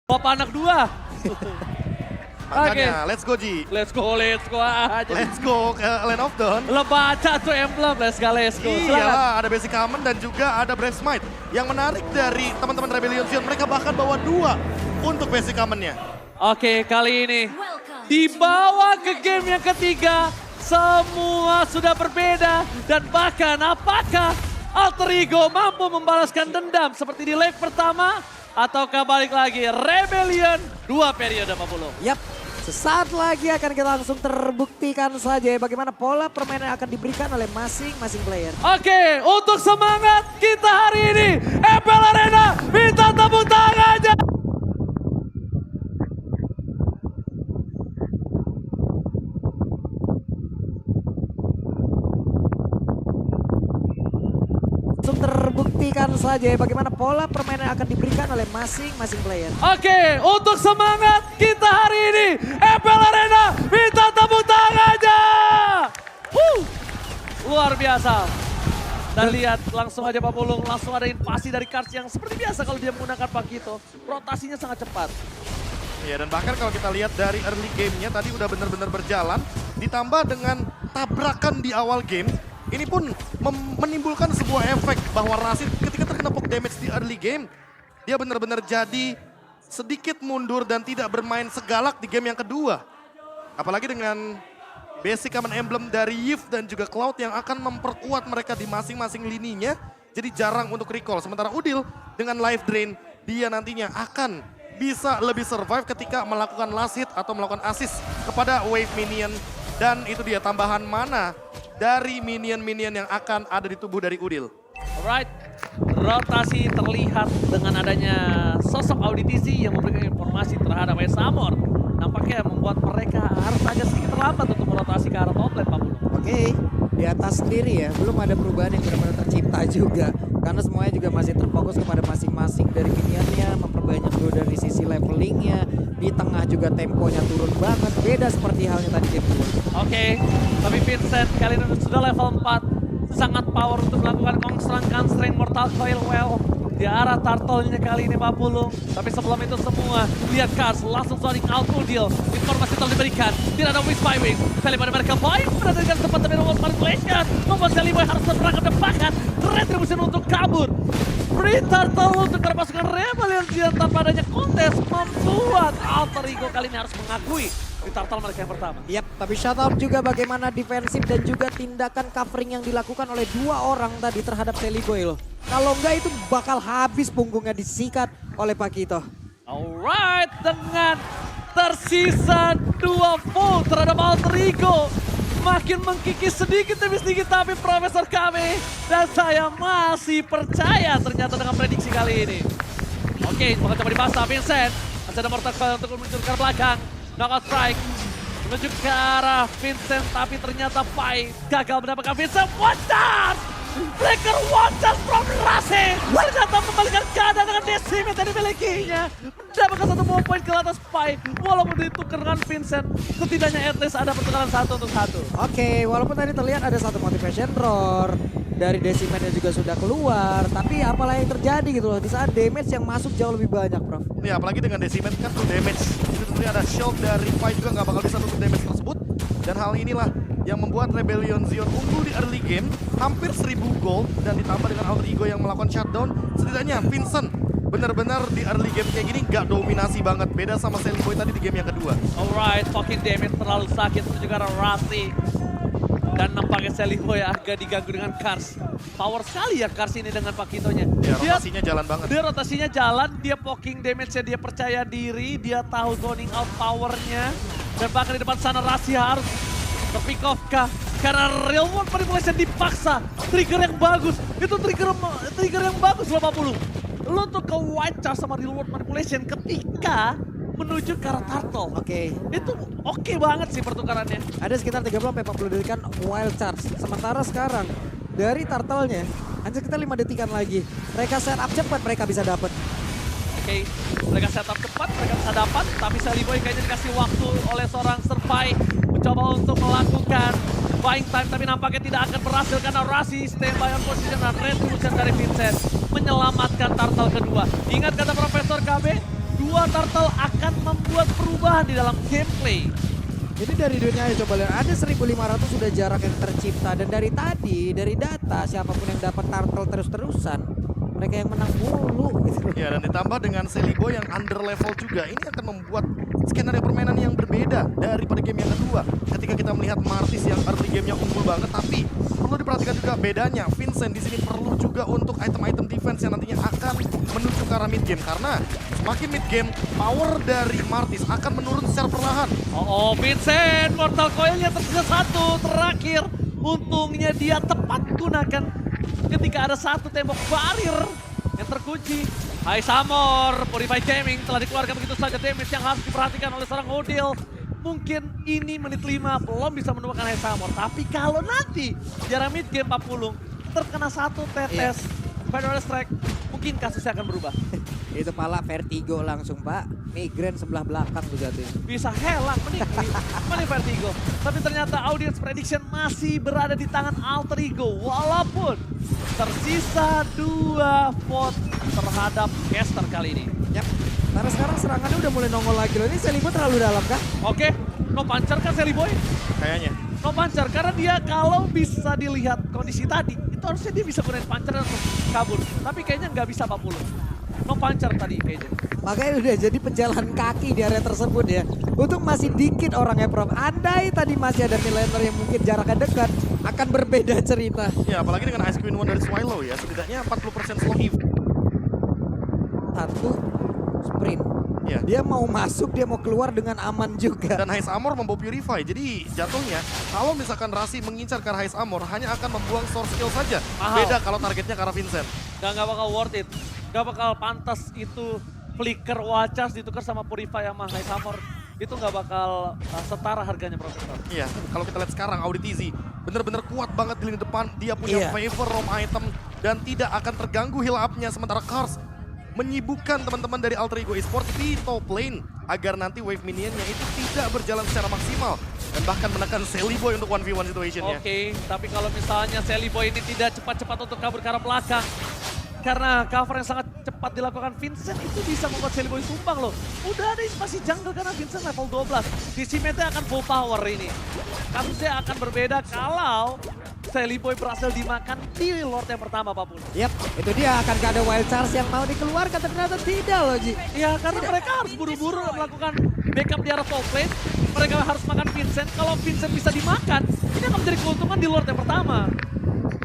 Bapak anak dua. Makanya, let's go Ji. Let's go aja. Let's go ke Land of Dawn. Lo baca tuh emblem, let's go. Iya, ada Basic Common dan juga ada Brave Smite. Yang menarik dari teman-teman Rebellion Zion, mereka bahkan bawa 2 untuk Basic Commonnya. Oke, kali ini dibawa ke game yang ketiga. Semua sudah berbeda dan bahkan apakah Alter Ego mampu membalaskan dendam seperti di leg pertama? Ataukah balik lagi Rebellion 2 periode 40? Yap, sesaat lagi akan kita langsung terbuktikan saja bagaimana pola permainan yang akan diberikan oleh masing-masing player. Oke, untuk semangat kita hari ini, MPL Arena minta tepuk tangannya. Langsung terbuktikan saja bagaimana pola permainan yang akan diberikan oleh masing-masing player. Oke, untuk semangat kita hari ini, MPL Arena minta tepuk tangannya. Luar biasa. Dan lihat langsung aja Pak Pulung, langsung ada invasi dari Kars yang seperti biasa kalau dia menggunakan Pakito. Rotasinya sangat cepat. Iya, dan bahkan kalau kita lihat dari early game-nya tadi udah benar-benar berjalan. Ditambah dengan tabrakan di awal game. Ini pun menimbulkan sebuah efek bahwa Rashid ketika terkena poke damage di early game, dia benar-benar jadi sedikit mundur dan tidak bermain segalak di game yang kedua. Apalagi dengan basic common emblem dari Yves dan juga Cloud yang akan memperkuat mereka di masing-masing lininya, jadi jarang untuk recall. Sementara Udil dengan life drain, dia nantinya akan bisa lebih survive ketika melakukan last hit atau melakukan assist kepada wave minion. Dan itu dia tambahan mana dari minion-minion yang akan ada di tubuh dari Udil. Alright, rotasi terlihat dengan adanya sosok auditisi yang memberikan informasi terhadap Esamor. Nampaknya membuat mereka harus agak sedikit terlambat untuk merotasi ke arah top lane, Pak Bulu. Oke, di atas sendiri ya, belum ada perubahan yang benar-benar tercipta juga. Karena semuanya juga masih terfokus kepada masing-masing dari minionnya, memperbanyak dulu dari sisi levelingnya. Di tengah juga temponya turun banget, beda seperti halnya tadi game 2. Oke, tapi Vincent kali ini sudah level 4. Sangat power untuk melakukan constraint Mortal Coil well di arah turtle-nya kali ini Pak Pulung. Tapi sebelum itu semua, lihat Kars langsung zoning out Udil. Informasi telah diberikan, tidak ada wish by wing. Kali pada mereka baik mendapatkan sempat tapi remote manipulation. Membuat Sally Boy harus berangkat depankan. Retribution untuk kabur. Free Turtle untuk terpasukan Rebellion Zion tanpa adanya kontes membuat Alter Ego kali ini harus mengakui Free Turtle mereka yang pertama. Yap, tapi shoutout juga bagaimana defensif dan juga tindakan covering yang dilakukan oleh 2 orang tadi terhadap Sally Boy loh. Kalau enggak itu bakal habis punggungnya disikat oleh Pakito. Alright, dengan tersisa 2 full terhadap Alter Ego. Makin mengkikis sedikit demi sedikit tapi Profesor kami dan saya masih percaya ternyata dengan prediksi kali ini. Oke, bakal coba dibahas Vincent. Masih ada Mortal Coil untuk menuju ke belakang. Knockout strike menuju ke arah Vincent tapi ternyata Pai gagal mendapatkan Vincent. One shot! Breaker one shot from Rashid. Ternyata membalikan keadaan dengan decimate yang dimilikinya. Mendapatkan 1 point ke atas Pai. Walaupun ditukar dengan Vincent, setidaknya at least ada pertukaran 1 untuk 1. Oke, walaupun tadi terlihat ada 1 motivation roar. Dari decimate juga sudah keluar. Tapi apalah yang terjadi gitu loh. Di saat damage yang masuk jauh lebih banyak, Prof. Ya, apalagi dengan decimate kan tuh damage. Itu tentunya ada shield dari Fight juga nggak bakal bisa nutup damage tersebut. Dan hal inilah yang membuat Rebellion Zion unggul di early game. Hampir 1000 gold dan ditambah dengan Alter Ego yang melakukan shutdown. Setidaknya Vincent benar-benar di early game kayak gini nggak dominasi banget. Beda sama Sally Boy tadi di game yang kedua. Alright, fucking damage terlalu sakit menuju ke arah Rashid. Dan nampaknya Sally Boy agak diganggu dengan Kars. Power sekali ya Kars ini dengan Pakitonya. Ya, rotasinya jalan banget. Dia rotasinya jalan, dia poking damage-nya, dia percaya diri, dia tahu zoning out powernya. Dan bahkan di depan sana Rashid harus terpick off kah? Karena real world manipulation dipaksa. Trigger yang bagus, itu trigger yang bagus loh 40. Lo tuh ke white charge sama real world manipulation ketika menuju ke arah turtle. Oke. Itu oke banget sih pertukarannya. Ada sekitar 30-40 detikan wild charge. Sementara sekarang dari turtle-nya hanya sekitar 5 detikan lagi. Mereka setup cepat, mereka bisa dapat. Oke, mereka setup cepat, mereka bisa dapat. Tapi Sally Boy kayaknya dikasih waktu oleh seorang Survive. Mencoba untuk melakukan buying time. Tapi nampaknya tidak akan berhasil karena Rashid standby on position dan retribution dari Vincent. Menyelamatkan turtle kedua. Ingat kata Profesor KB, 2 dua Turtle akan membuat perubahan di dalam gameplay. Jadi dari dunia ayo coba lihat, ada 1.500 sudah jarak yang tercipta. Dan dari tadi, dari data siapapun yang dapat turtle terus-terusan, mereka yang menang mulu gitu. Ya, dan ditambah dengan Celiboy yang under level juga, ini akan membuat skenario permainan yang berbeda daripada game yang kedua. Ketika kita melihat Martis yang early game-nya unggul banget, tapi perlu diperhatikan juga bedanya. Vincent di sini perlu juga untuk item-item defense yang nantinya akan menuju ke arah mid game, karena semakin mid game, power dari Martis akan menurun secara perlahan. Oh, Vincent, Mortal Coil-nya tersisa satu terakhir. Untungnya dia tepat gunakan ketika ada satu tembok barir yang terkunci. Hai Samor, Purify Gaming telah dikeluarkan begitu saja, damage yang harus diperhatikan oleh seorang Odil. Mungkin ini menit 5 belum bisa menemukan Hai Samor, tapi kalau nanti jarak mid game 40 terkena satu tetes Federal Strike, mungkin kasusnya akan berubah. Itu pala vertigo langsung Pak, migrain sebelah belakang tuh jatuhnya. Bisa helang, mending vertigo. Tapi ternyata audience prediction masih berada di tangan Alter Ego. Walaupun tersisa 2 vote terhadap caster kali ini. Yap, karena sekarang serangannya udah mulai nongol lagi loh. Ini Celiboy terlalu dalam kah? Oke, no puncher kan Celiboy? Kayaknya. No puncher, karena dia kalau bisa dilihat kondisi tadi, itu harusnya dia bisa gunain puncher untuk kabur. Tapi kayaknya nggak bisa 40. No puncher tadi kayaknya. Makanya udah jadi pejalan kaki di area tersebut ya. Untuk masih dikit orangnya Prof. Andai tadi masih ada midlaner yang mungkin jaraknya dekat, akan berbeda cerita. Ya, apalagi dengan Ice Queen One dari Swallow ya, setidaknya 40% slow heave. Satu sprint. Ya. Dia mau masuk, dia mau keluar dengan aman juga. Dan Hais Amor membawa Purify, jadi jatuhnya kalau misalkan Rasi mengincar ke arah Hais Amor hanya akan membuang source skill saja. Mahal. Beda kalau targetnya ke arah Vincent. Nggak bakal worth it. Nggak bakal pantas itu flicker Wachas ditukar sama Purify sama High Summer. Itu nggak bakal setara harganya Profesor. Iya, kalau kita lihat sekarang Audi TZ bener-bener kuat banget di lini depan. Dia punya favor roam item dan tidak akan terganggu heal up-nya. Sementara Kars menyibukkan teman-teman dari Alter Ego Esports di top lane agar nanti wave minionnya itu tidak berjalan secara maksimal dan bahkan menekan Celiboy untuk 1v1 situationnya. Oke, tapi kalau misalnya Celiboy ini tidak cepat-cepat untuk kabur ke arah belakang, karena cover yang sangat cepat dilakukan Vincent itu bisa membuat Celiboy tumbang loh. Udah ada spasi jungle karena Vincent level 12. Disimetnya akan full power ini. Kasusnya akan berbeda kalau Celiboy berhasil dimakan di Lord yang pertama apapun. Yap, itu dia akan ada wild charge yang mau dikeluarkan, ternyata tidak loh Ji. Ya karena mereka harus buru-buru melakukan backup di arah top lane. Mereka harus makan Vincent. Kalau Vincent bisa dimakan, ini akan menjadi keuntungan di Lord yang pertama.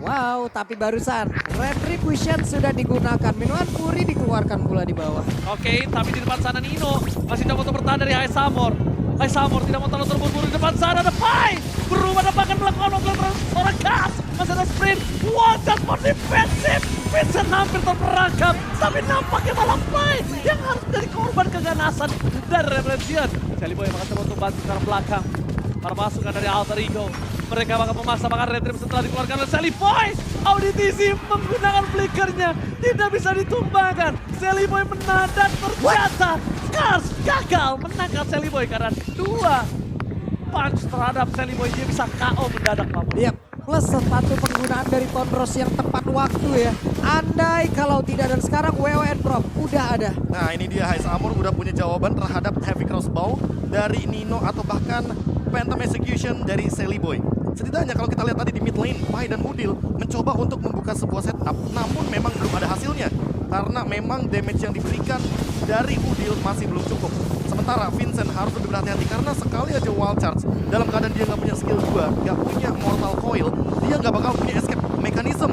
Wow, tapi barusan Retribution sudah digunakan. Minuman Fury dikeluarkan pula di bawah. Oke, tapi di depan sana Nino masih coba untuk bertahan dari High Samor. High Samor tidak mau terlalu terburu-buru di depan sana. Ada Pai berubah dan bahkan melakukan mobil seorang gas. Masih ada sprint. Wajah for defensif. Vincent hampir terperangkap. Tapi nampaknya malah Pai yang harus menjadi korban keganasan dari Revolution. Celiboy yang coba untuk bantu ke arah belakang. Para pasukan dari Alter Ego. Mereka bakal memaksa bahkan Retrib setelah dikeluarkan oleh Celiboy. Audi TZ menggunakan flickernya. Tidak bisa ditumbangkan. Celiboy menadak ternyata. Kars gagal menangkap Celiboy karena 2 punch terhadap Celiboy. Dia bisa KO mendadak Pak. Yap, plus sepatu penggunaan dari Tonros yang tepat waktu ya. Andai kalau tidak, dan sekarang WON Prof udah ada. Nah ini dia, Hais Amor udah punya jawaban terhadap Heavy Crossbow dari Nino atau bahkan Phantom Execution dari Celiboy. Setidaknya kalau kita lihat tadi di mid lane, Pai dan Udil mencoba untuk membuka sebuah setup, namun memang belum ada hasilnya. Karena memang damage yang diberikan dari Udil masih belum cukup. Sementara Vincent harus lebih berhati-hati karena sekali aja wild charge, dalam keadaan dia nggak punya skill 2, nggak punya mortal coil, dia nggak bakal punya escape mechanism.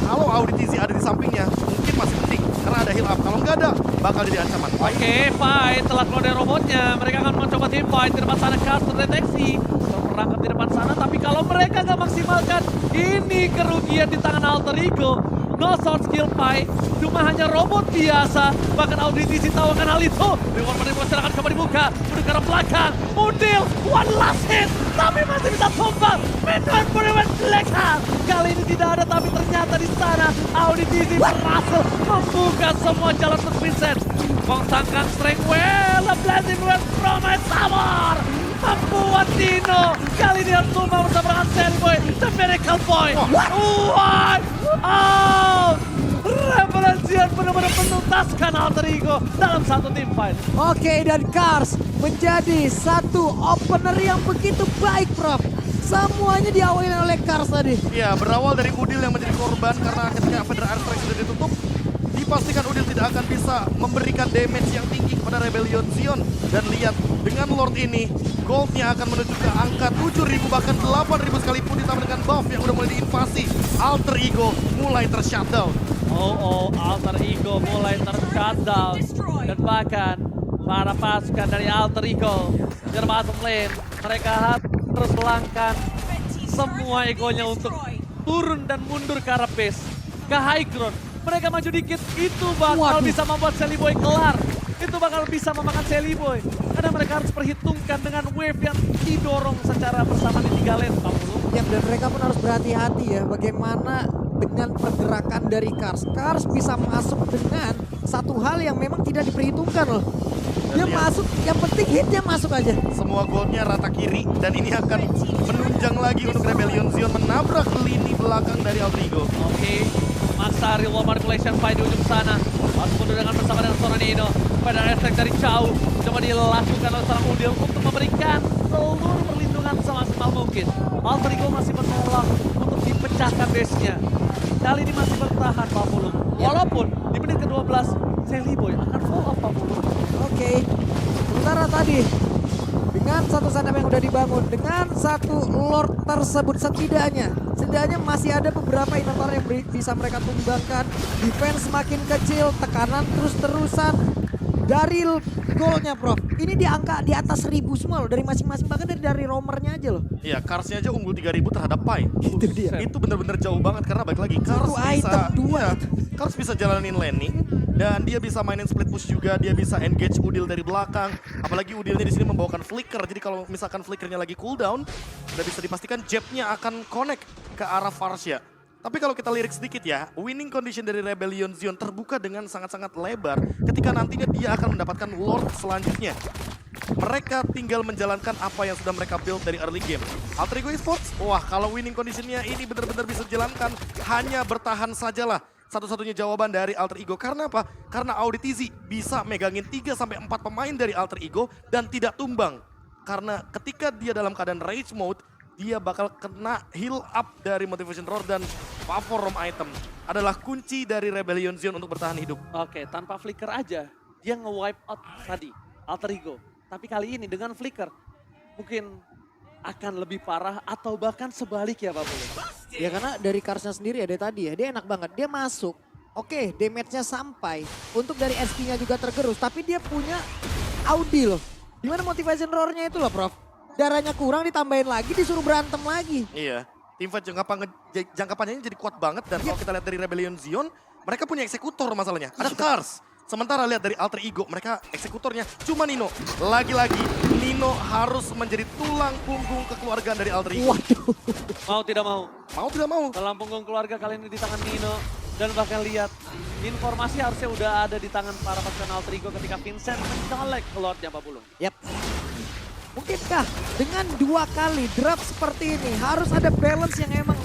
Kalau Audi TZ ada di sampingnya, mungkin masih penting karena ada heal up. Kalau nggak ada, bakal jadi ancaman. Oke, Fight telah keluar dari robotnya. Mereka akan mencoba team fight di depan sana. Kars terdeteksi. Terperangkap di depan sana. Tapi kalau mereka nggak maksimalkan, ini kerugian di tangan Alter Ego. No sword skill Pai, cuma hanya robot biasa. Bahkan Audi TZ tahu akan hal itu. Reward manipulasi akan coba dibuka. Menuju ke arah belakang. Mudil, one last hit. Tapi masih bisa tumbang. Minuman Puriwan Blackheart. Kali ini tidak ada, tapi ternyata di sana Audi TZ berhasil membuka semua jalan untuk Vincent. Bong Sangkang strength well, a blessing word from my Samor. Membuat Dino kali ini harus tumbang bersama dengan Celiboy, the miracle boy. What? Out! Rebellion benar-benar menuntaskan Alter Ego dalam satu tim fight. Oke, dan Cars menjadi satu opener yang begitu baik, Prof. Semuanya diawali oleh Cars tadi. Ya, berawal dari Udil yang menjadi korban karena ketika Federal Airstrike sudah ditutup, dipastikan Udil tidak akan bisa memberikan damage yang tinggi kepada Rebellion Zion. Dan lihat, dengan Lord ini, goldnya akan menuju ke angka 7.000 bahkan 8.000 sekalipun ditambah dengan buff yang udah mulai diinvasi. Alter Ego mulai tershutdown. Alter Ego mulai tershutdown. Dan bahkan para pasukan dari Alter Ego Jerman lane, mereka harus melangkah semua egonya untuk turun dan mundur ke arah base, ke high ground. Mereka maju dikit, itu bakal bisa membuat Sally Boy kelar. Itu bakal bisa memakan Sally Boy. Karena mereka harus perhitungkan dengan wave yang didorong secara bersama di 3 lane, Pak Pulu. Ya, dan mereka pun harus berhati-hati ya bagaimana dengan pergerakan dari Cars. Cars bisa masuk dengan satu hal yang memang tidak diperhitungkan loh. Dia masuk, yang penting hitnya masuk aja. Semua goldnya rata kiri dan ini akan menunjang lagi untuk Rebellion Zion menabrak lini belakang dari Alter Ego. Oke, maksa real manipulation fight di ujung sana. Harus mundur dengan bersama dengan seorang Nino. Pada efek dari jauh, coba dilakukan oleh seorang Udil untuk memberikan seluruh perlindungan semaksimal mungkin. Alter Ego masih menolak untuk dipecahkan base-nya. Kali ini masih bertahan Pak Pulung. Walaupun di menit ke-12, Sally Boy akan fall off Pak Pulung. Oke, sementara tadi dengan satu sana yang udah dibangun, dengan satu Lord tersebut setidaknya masih ada beberapa inventor yang bisa mereka tumbangkan. Defense semakin kecil, tekanan terus-terusan dari golnya, Prof. Ini di angka di atas 1000 semua loh dari masing-masing, bahkan dari roamernya aja loh. Iya, Carsnya aja unggul 3.000 terhadap Pai. Itu dia. Itu benar-benar jauh banget karena balik lagi Cars Satu bisa, item, dua. iya, Cars bisa jalanin landing dan dia bisa mainin split push juga, dia bisa engage Udil dari belakang. Apalagi Udilnya di sini membawakan flicker. Jadi kalau misalkan flickernya lagi cooldown, udah bisa dipastikan jabnya akan connect ke arah Varsha. Tapi kalau kita lirik sedikit ya, winning condition dari Rebellion Zion terbuka dengan sangat-sangat lebar ketika nantinya dia akan mendapatkan Lord selanjutnya. Mereka tinggal menjalankan apa yang sudah mereka build dari early game. Alter Ego Esports, wah kalau winning conditionnya ini benar-benar bisa dijalankan, hanya bertahan sajalah. Satu-satunya jawaban dari Alter Ego. Karena apa? Karena Auditizi bisa megangin 3-4 pemain dari Alter Ego dan tidak tumbang. Karena ketika dia dalam keadaan rage mode, dia bakal kena heal up dari Motivation Roar dan Favor Roam item. Adalah kunci dari Rebellion Zion untuk bertahan hidup. Oke, tanpa flicker aja, dia nge-wipe out tadi, Alter Ego. Tapi kali ini dengan flicker, mungkin akan lebih parah atau bahkan sebaliknya Pak Pulu. Ya karena dari Carsnya sendiri ya dari tadi ya, dia enak banget. Dia masuk, oke damage-nya sampai. Untuk dari SP-nya juga tergerus, tapi dia punya Audi loh. Dimana Motivation Roar-nya itu loh, Prof. Darahnya kurang ditambahin lagi, disuruh berantem lagi. Iya, teamfight jangka panjangnya jadi kuat banget. Dan kalau kita lihat dari Rebellion Zion, mereka punya eksekutor masalahnya. Ada Cars. Sementara lihat dari Alter Ego, mereka eksekutornya cuma Nino. Lagi-lagi Nino harus menjadi tulang punggung kekeluargaan dari Alter Ego. Waduh. Mau tidak mau, Mau tidak mau. tulang punggung keluarga kali ini di tangan Nino. Dan bahkan lihat, informasi harusnya udah ada di tangan para pasukan Alter Ego ketika Vincent mencolek Lordnya Pak Pulu. Yap. Mungkinkah dengan 2 kali draft seperti ini harus ada balance yang emang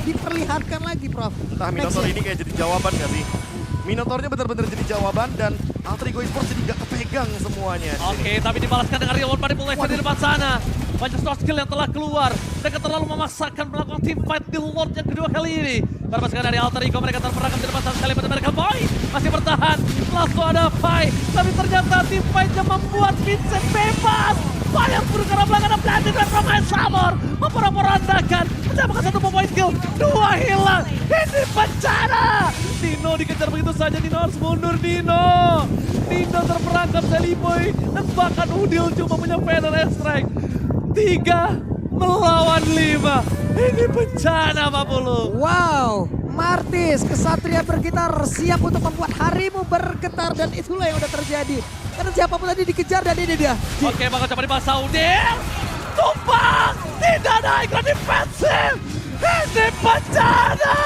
diperlihatkan lagi, Prof? Entah Minotaur ini kayak jadi jawaban gak sih? Minotaurnya benar-benar jadi jawaban dan Alter Ego Esports jadi gak kepegang semuanya. Oke, tapi dibalaskan dengan real world manipulation di depan sana. Banyak soft skill yang telah keluar. Mereka terlalu memaksakan melakukan team fight di Lord yang kedua kali ini. Para pasukan dari Alter Ego mereka terperangkap di depan sana sekali. Mereka Boy masih bertahan. Langsung ada Pai. Tapi ternyata team fight-nya membuat Vincent bebas. Banyak buru karena belakang ada Blended dan pemain Samor. Memporak-porandakan. Mencapai 1 point kill. 2 hilang. Ini bencana. Nino dikejar begitu saja. Nino harus mundur Nino. Nino terperangkap Sally Boy. Dan bahkan Udil cuma punya Feather Strike. 3 melawan 5. Ini bencana Pak Pulu. Wow, Martis, kesatria bergitar siap untuk membuat harimu bergetar dan itulah yang udah terjadi. Karena siapapun tadi dikejar dan ini dia. Oke, bakal coba dipasang Udil. Tumpang, tidak ada iklan defensif. Ini bencana.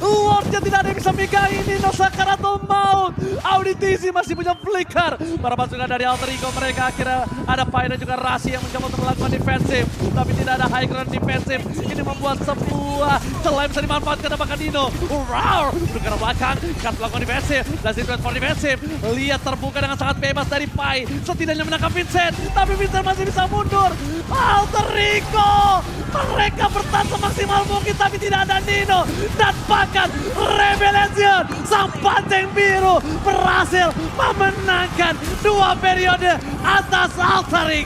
Lordnya tidak ada yang bisa megang ini. Nosakar atau Maut. Auditisi masih punya flicker. Para pasukan dari Alter Ego mereka akhirnya ada Pai dan juga Rasi yang mencoba untuk melakukan defensif. Tapi tidak ada high ground defensif. Ini membuat sebuah celah bisa dimanfaatkan apakah Dino. Wow, bergerak belakang, kan melakukan defensif. Dan Secret for defensif. Lihat terbuka dengan sangat bebas dari Pai. Setidaknya menangkap Vincent. Tapi Vincent masih bisa mundur. Alter Ego. Mereka bertahan semaksimal mungkin tapi tidak ada Nino. Dan bahkan Revelation, sang banteng biru berhasil memenangkan 2 periode atas Alter Ego.